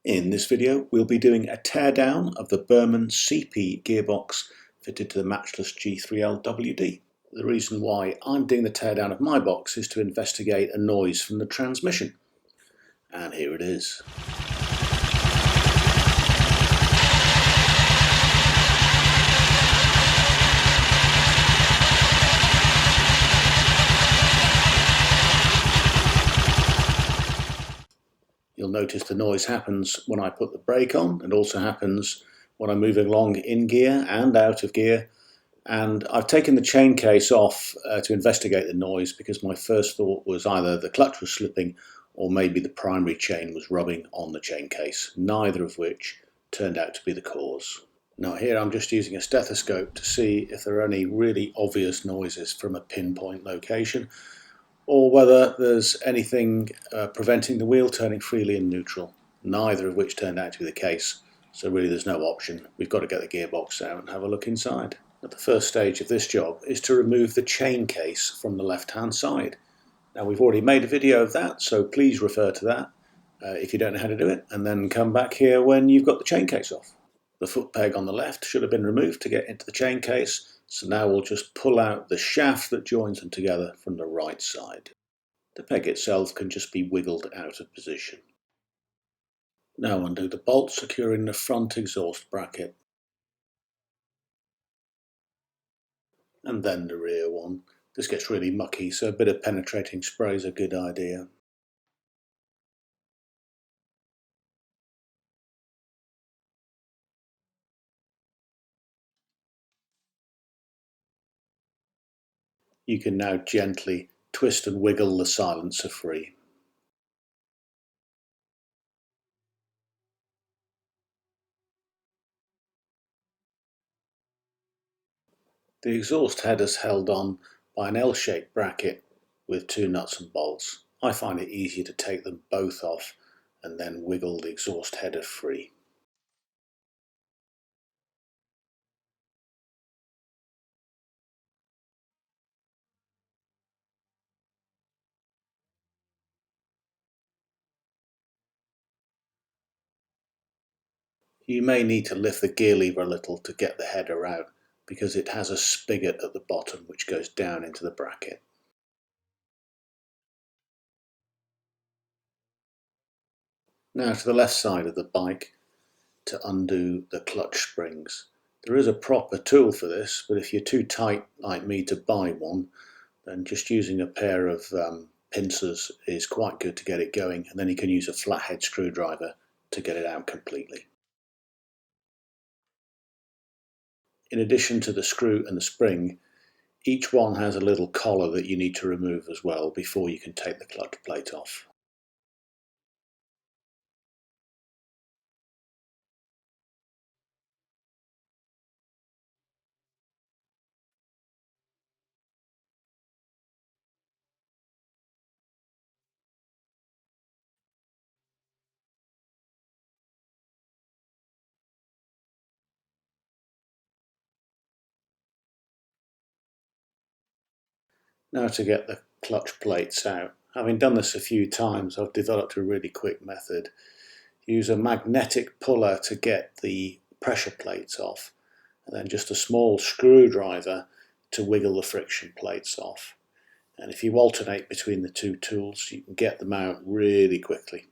In this video we'll be doing a teardown of the Burman CP Gearbox fitted to the Matchless G3L WD. The reason why I'm doing the teardown of my box is to investigate a noise from the transmission. And here it is. You'll notice the noise happens when I put the brake on, and also happens when I'm moving along in gear and out of gear. And I've taken the chain case off to investigate the noise, because my first thought was either the clutch was slipping or maybe the primary chain was rubbing on the chain case, neither of which turned out to be the cause. Now here I'm just using a stethoscope to see if there are any really obvious noises from a pinpoint location, or whether there's anything preventing the wheel turning freely in neutral, neither of which turned out to be the case. So really there's no option. We've got to get the gearbox out and have a look inside. But the first stage of this job is to remove the chain case from the left-hand side. Now we've already made a video of that, so please refer to that if you don't know how to do it, and then come back here when you've got the chain case off. The foot peg on the left should have been removed to get into the chain case, so now we'll just pull out the shaft that joins them together from the right side. The peg itself can just be wiggled out of position. Now undo the bolt securing the front exhaust bracket, and then the rear one. This gets really mucky, so a bit of penetrating spray is a good idea. You can now gently twist and wiggle the silencer free. The exhaust header is held on by an L-shaped bracket with two nuts and bolts. I find it easier to take them both off and then wiggle the exhaust header free. You may need to lift the gear lever a little to get the header out, because it has a spigot at the bottom which goes down into the bracket. Now to the left side of the bike to undo the clutch springs. There is a proper tool for this, but if you're too tight like me to buy one, then just using a pair of pincers is quite good to get it going, and then you can use a flathead screwdriver to get it out completely. In addition to the screw and the spring, each one has a little collar that you need to remove as well before you can take the clutch plate off. Now to get the clutch plates out. Having done this a few times, I've developed a really quick method. Use a magnetic puller to get the pressure plates off, and then just a small screwdriver to wiggle the friction plates off. And if you alternate between the two tools, you can get them out really quickly.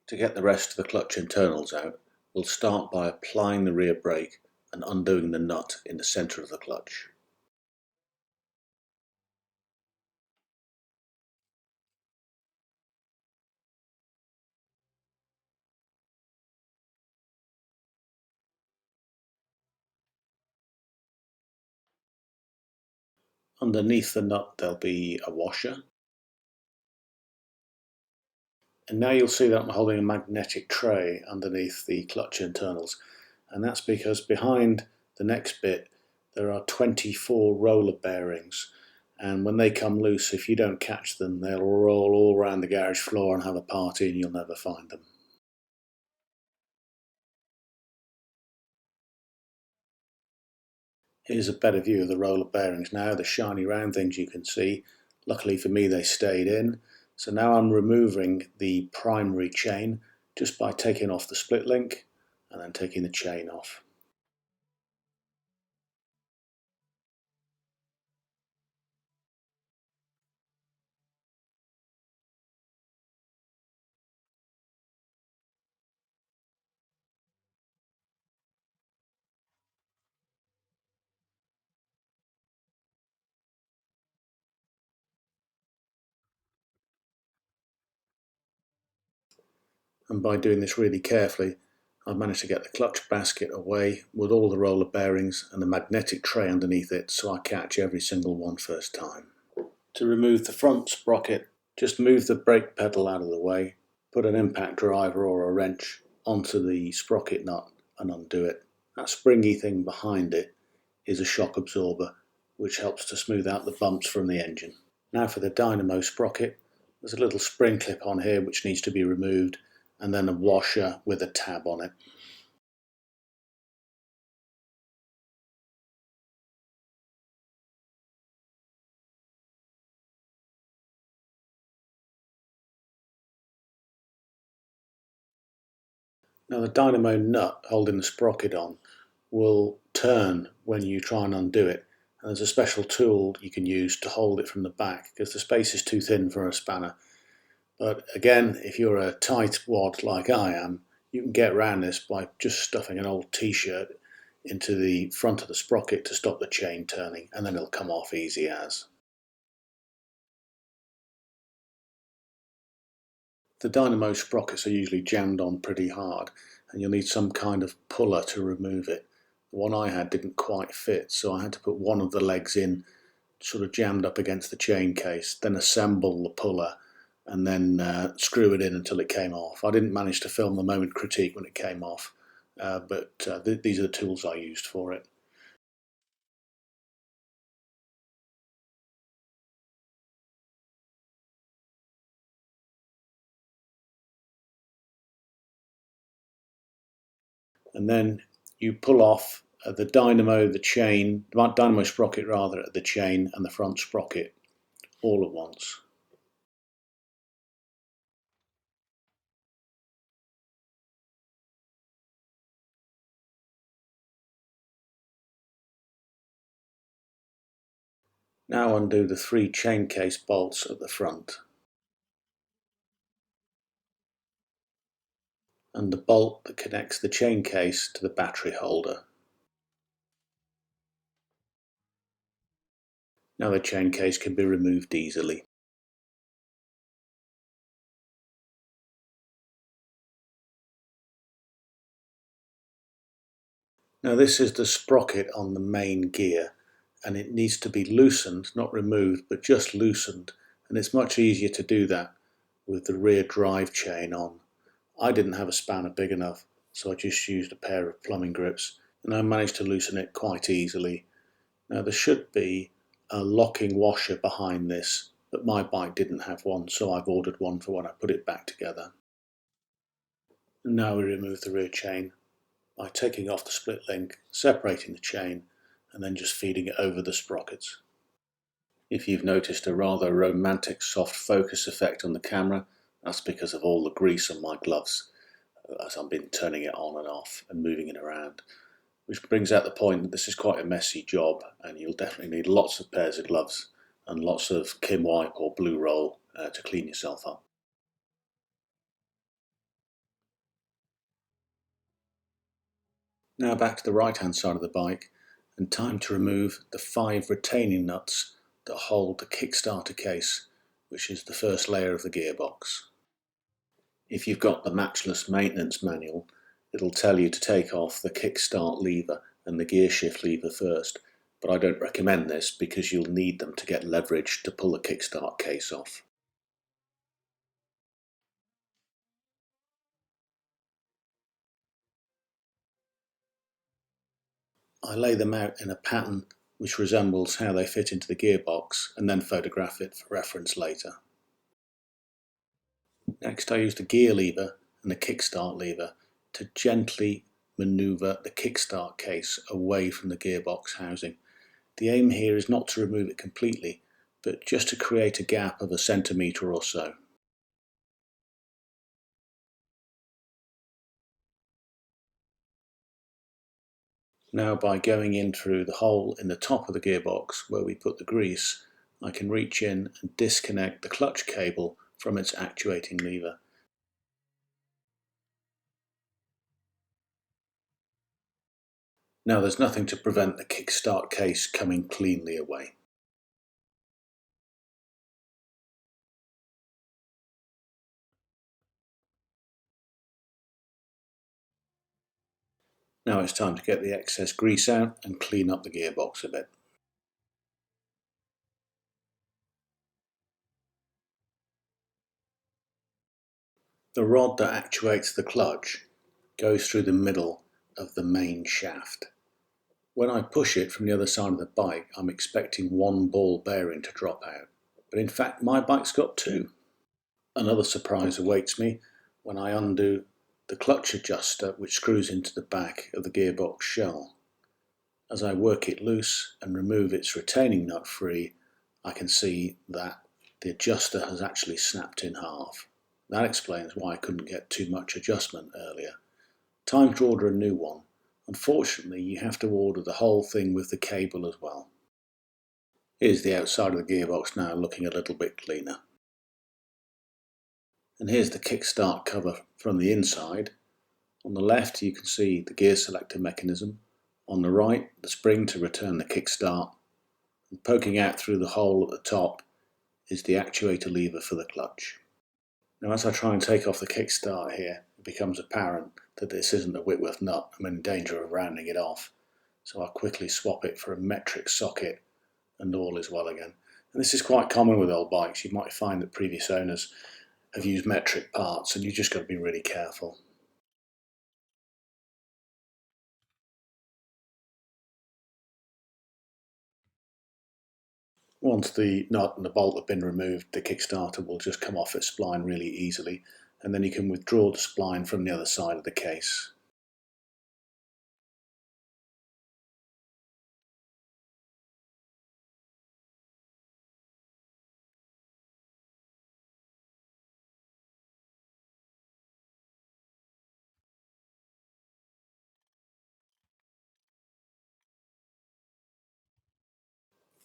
To get the rest of the clutch internals out, we'll start by applying the rear brake and undoing the nut in the centre of the clutch. Underneath the nut there'll be a washer. And now you'll see that I'm holding a magnetic tray underneath the clutch internals, and that's because behind the next bit there are 24 roller bearings, and when they come loose, if you don't catch them, they'll roll all around the garage floor and have a party, and you'll never find them. Here's a better view of the roller bearings now, the shiny round things you can see. Luckily for me, they stayed in. So now I'm removing the primary chain just by taking off the split link and then taking the chain off. And by doing this really carefully, I've managed to get the clutch basket away with all the roller bearings and the magnetic tray underneath it, so I catch every single one first time. To remove the front sprocket, just move the brake pedal out of the way, put an impact driver or a wrench onto the sprocket nut and undo it. That springy thing behind it is a shock absorber, which helps to smooth out the bumps from the engine. Now for the dynamo sprocket, there's a little spring clip on here which needs to be removed, and then a washer with a tab on it. Now the dynamo nut holding the sprocket on will turn when you try and undo it, and there's a special tool you can use to hold it from the back because the space is too thin for a spanner. But again, if you're a tight wad like I am, you can get around this by just stuffing an old t-shirt into the front of the sprocket to stop the chain turning, and then it'll come off easy as. The dynamo sprockets are usually jammed on pretty hard, and you'll need some kind of puller to remove it. The one I had didn't quite fit, so I had to put one of the legs in, sort of jammed up against the chain case, then assemble the puller, and then screw it in until it came off. I didn't manage to film the moment critique when it came off, but these are the tools I used for it. And then you pull off the dynamo sprocket rather, the chain and the front sprocket all at once. Now undo the 3 chain case bolts at the front and the bolt that connects the chain case to the battery holder. Now the chain case can be removed easily. Now this is the sprocket on the main gear, and it needs to be loosened, not removed, but just loosened, and it's much easier to do that with the rear drive chain on. I didn't have a spanner big enough, so I just used a pair of plumbing grips, and I managed to loosen it quite easily. Now there should be a locking washer behind this, but my bike didn't have one, so I've ordered one for when I put it back together. And now we remove the rear chain by taking off the split link, separating the chain, and then just feeding it over the sprockets. If you've noticed a rather romantic soft focus effect on the camera, that's because of all the grease on my gloves as I've been turning it on and off and moving it around, which brings out the point that this is quite a messy job and you'll definitely need lots of pairs of gloves and lots of Kim wipe or blue roll to clean yourself up. Now back to the right hand side of the bike, and time to remove the 5 retaining nuts that hold the Kickstarter case, which is the first layer of the gearbox. If you've got the Matchless maintenance manual, it'll tell you to take off the kickstart lever and the gear shift lever first, but I don't recommend this because you'll need them to get leverage to pull the kickstart case off. I lay them out in a pattern which resembles how they fit into the gearbox, and then photograph it for reference later. Next, I use the gear lever and the kickstart lever to gently maneuver the kickstart case away from the gearbox housing. The aim here is not to remove it completely, but just to create a gap of 1 centimetre or so. Now, by going in through the hole in the top of the gearbox where we put the grease, I can reach in and disconnect the clutch cable from its actuating lever. Now, there's nothing to prevent the kickstart case coming cleanly away. Now it's time to get the excess grease out and clean up the gearbox a bit. The rod that actuates the clutch goes through the middle of the main shaft. When I push it from the other side of the bike, I'm expecting one ball bearing to drop out, but in fact my bike's got two. Another surprise awaits me when I undo the clutch adjuster which screws into the back of the gearbox shell. As I work it loose and remove its retaining nut free, I can see that the adjuster has actually snapped in half. That explains why I couldn't get too much adjustment earlier. Time to order a new one. Unfortunately, you have to order the whole thing with the cable as well. Here's the outside of the gearbox now, looking a little bit cleaner. And here's the kickstart cover from the inside. On the left you can see the gear selector mechanism. On the right, the spring to return the kickstart. And poking out through the hole at the top is the actuator lever for the clutch. Now, as I try and take off the kickstart here, it becomes apparent that this isn't a Whitworth nut. I'm in danger of rounding it off, so I quickly swap it for a metric socket and all is well again. And this is quite common with old bikes. You might find that previous owners have used metric parts, and you just got to be really careful. Once the nut and the bolt have been removed, the kickstarter will just come off its spline really easily, and then you can withdraw the spline from the other side of the case.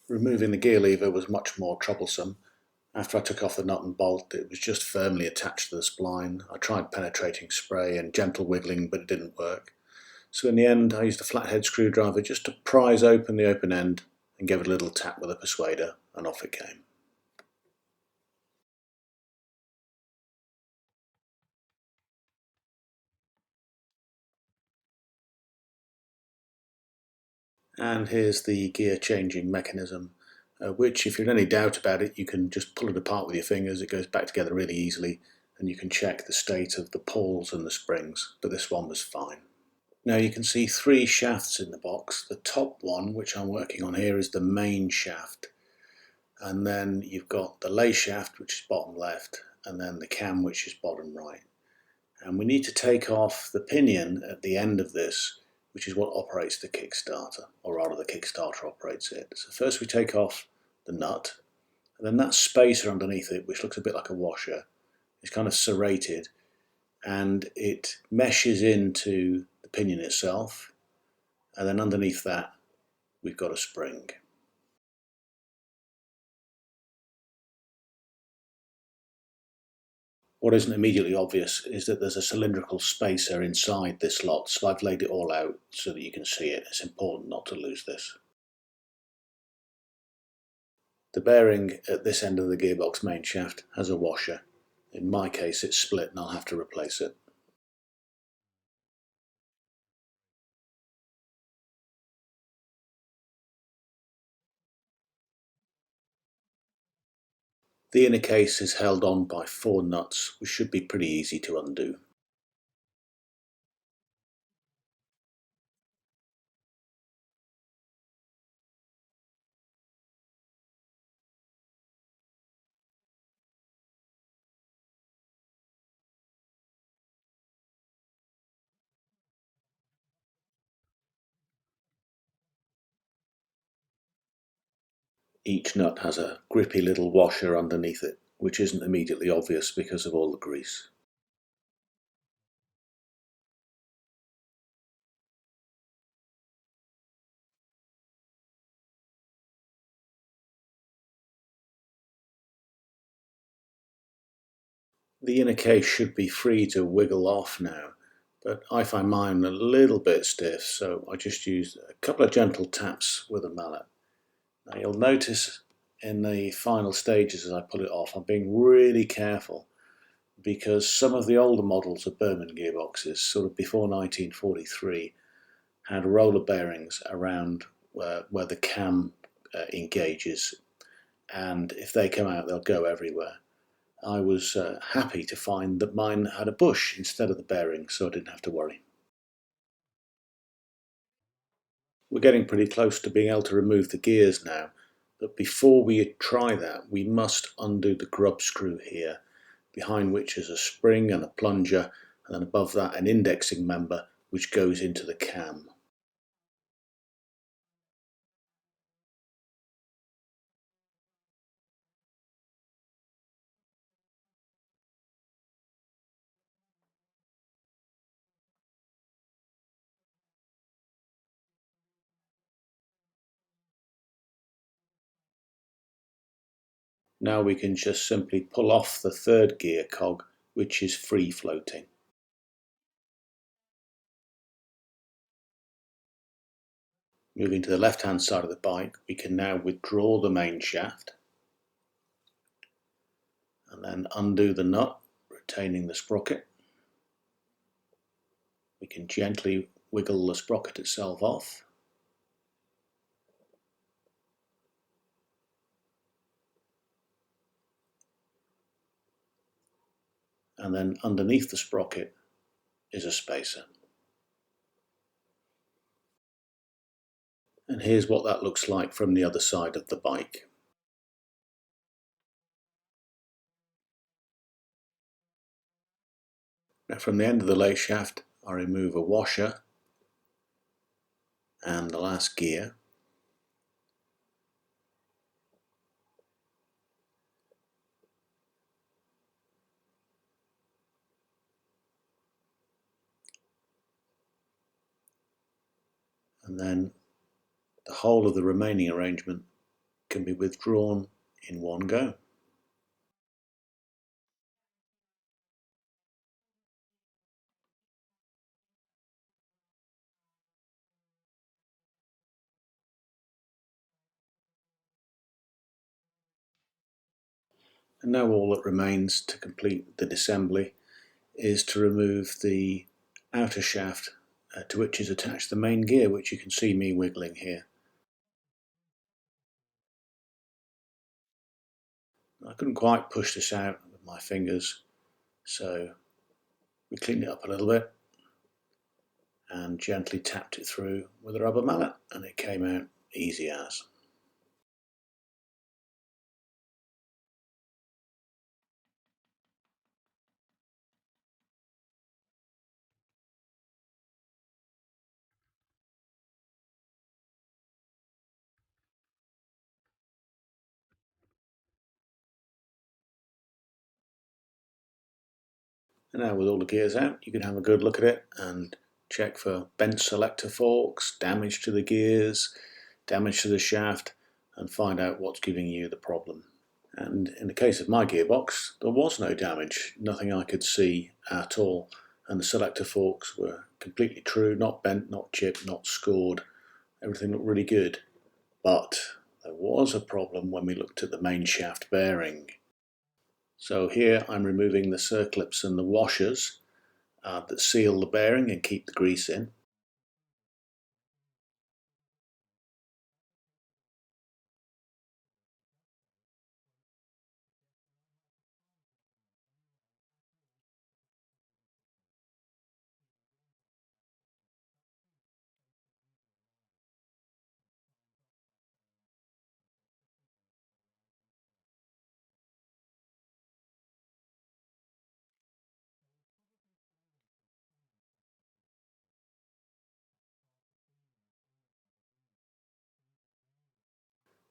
Removing the gear lever was much more troublesome. After I took off the nut and bolt, it was just firmly attached to the spline. I tried penetrating spray and gentle wiggling, but it didn't work. So in the end, I used a flathead screwdriver just to prise open the open end and give it a little tap with a persuader, and off it came. And here's the gear changing mechanism, which, if you're in any doubt about it, you can just pull it apart with your fingers. It goes back together really easily, and you can check the state of the pawls and the springs, but this one was fine. Now you can see 3 shafts in the box. The top one, which I'm working on here, is the main shaft, and then you've got the lay shaft, which is bottom left, and then the cam, which is bottom right. And we need to take off the pinion at the end of this, which is what operates the Kickstarter, or rather the Kickstarter operates it. So first we take off the nut, and then that spacer underneath it, which looks a bit like a washer, is kind of serrated, and it meshes into the pinion itself, and then underneath that we've got a spring. What isn't immediately obvious is that there's a cylindrical spacer inside this lot, so I've laid it all out so that you can see it. It's important not to lose this. The bearing at this end of the gearbox main shaft has a washer. In my case it's split and I'll have to replace it. The inner case is held on by 4 nuts, which should be pretty easy to undo. each nut has a grippy little washer underneath it, which isn't immediately obvious because of all the grease. The inner case should be free to wiggle off now, but I find mine a little bit stiff, so I just used a couple of gentle taps with a mallet. Now you'll notice in the final stages as I pull it off, I'm being really careful because some of the older models of Burman gearboxes, sort of before 1943, had roller bearings around where the cam engages, and if they come out they'll go everywhere. I was happy to find that mine had a bush instead of the bearing, so I didn't have to worry. We're getting pretty close to being able to remove the gears now, but before we try that we must undo the grub screw here, behind which is a spring and a plunger, and then above that an indexing member which goes into the cam. Now we can just simply pull off the third gear cog, which is free floating. Moving to the left hand side of the bike, we can now withdraw the main shaft and then undo the nut, retaining the sprocket. We can gently wiggle the sprocket itself off. And then underneath the sprocket is a spacer. And here's what that looks like from the other side of the bike. Now from the end of the lay shaft, I remove a washer and the last gear. And then the whole of the remaining arrangement can be withdrawn in one go. And now all that remains to complete the disassembly is to remove the outer shaft to which is attached the main gear, which you can see me wiggling here. I couldn't quite push this out with my fingers, so we cleaned it up a little bit and gently tapped it through with a rubber mallet, and it came out easy as. And now with all the gears out, you can have a good look at it and check for bent selector forks, damage to the gears, damage to the shaft, and find out what's giving you the problem. And in the case of my gearbox, there was no damage, nothing I could see at all, and the selector forks were completely true, not bent, not chipped, not scored. Everything looked really good. But there was a problem when we looked at the main shaft bearing. So here I'm removing the circlips and the washers that seal the bearing and keep the grease in.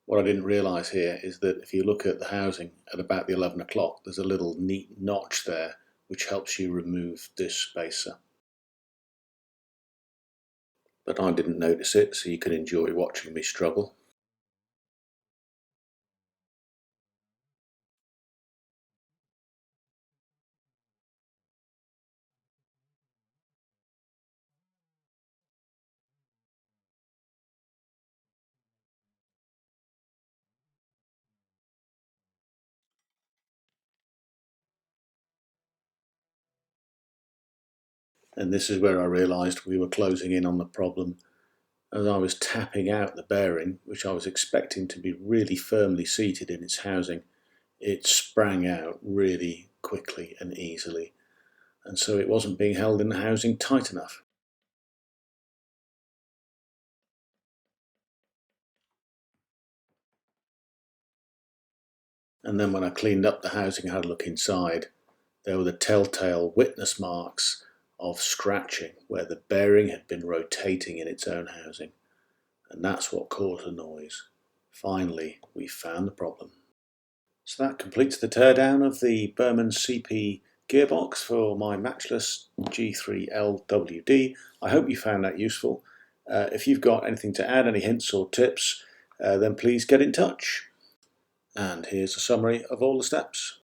What I didn't realise here is that if you look at the housing at about the 11 o'clock, there's a little neat notch there which helps you remove this spacer. But I didn't notice it, so you can enjoy watching me struggle. And this is where I realised we were closing in on the problem. As I was tapping out the bearing, which I was expecting to be really firmly seated in its housing, it sprang out really quickly and easily, and so it wasn't being held in the housing tight enough. And then when I cleaned up the housing, I had a look inside. There were the telltale witness marks of scratching where the bearing had been rotating in its own housing, and that's what caused the noise. Finally, we found the problem. So that completes the teardown of the Burman CP Gearbox for my Matchless G3L WD. I hope you found that useful. If you've got anything to add, any hints or tips, then please get in touch. And here's a summary of all the steps.